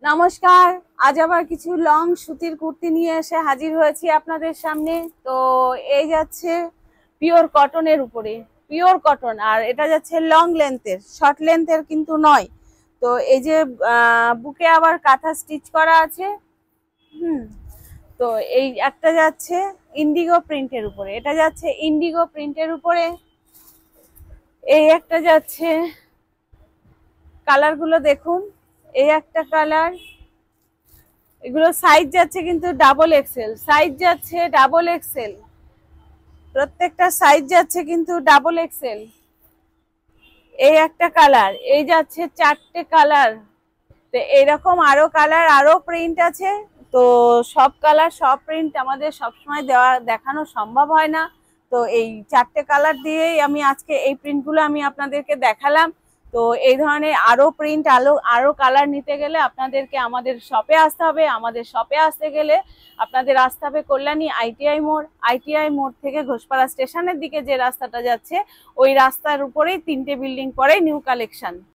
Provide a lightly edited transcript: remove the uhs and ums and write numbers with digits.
নমস্কার। আজ আবার কিছু লং সুতির কুর্তি নিয়ে এসে হাজির হয়েছি আপনাদের সামনে। তো এই যাচ্ছে পিওর কটনের উপরে, পিওর কটন, আর এটা যাচ্ছে লং লেন্থের, শর্ট লেন্থের কিন্তু নয়। তো এই যে বুকে আবার কাঁথা স্টিচ করা আছে। হুম। তো এই একটা যাচ্ছে ইন্ডিগো প্রিন্টের উপরে, এটা যাচ্ছে ইন্ডিগো প্রিন্টের উপরে। এই একটা যাচ্ছে, কালার গুলো দেখুন। এই একটা কালার, এগুলো সাইজ যাচ্ছে কিন্তু ডাবল এক্সেল, সাইজ যাচ্ছে ডাবল এক্সেল, প্রত্যেকটা সাইজ যাচ্ছে কিন্তু ডাবল এক্সেল। এই একটা কালার, এই যাচ্ছে চারটে কালার। তো এরকম আরো কালার, আরো প্রিন্ট আছে। তো সব কালার সব প্রিন্ট আমাদের সবসময় দেখানো সম্ভব হয় না। তো এই চারটে কালার দিয়েই আমি আজকে এই প্রিন্টগুলো আমি আপনাদেরকে দেখালাম। তো এই ধরনের আরো প্রিন্ট, আরো কালার নিতে গেলে আপনাদেরকে আমাদের শপে আসতে হবে। আমাদের শপে আসতে গেলে আপনাদের আসতে হবে কল্যাণী আইটিআই মোড়। আইটিআই মোড় থেকে ঘোষপাড়া স্টেশনের দিকে যে রাস্তাটা যাচ্ছে, ওই রাস্তার উপরেই 3টে বিল্ডিং পরে নিউ কালেকশন।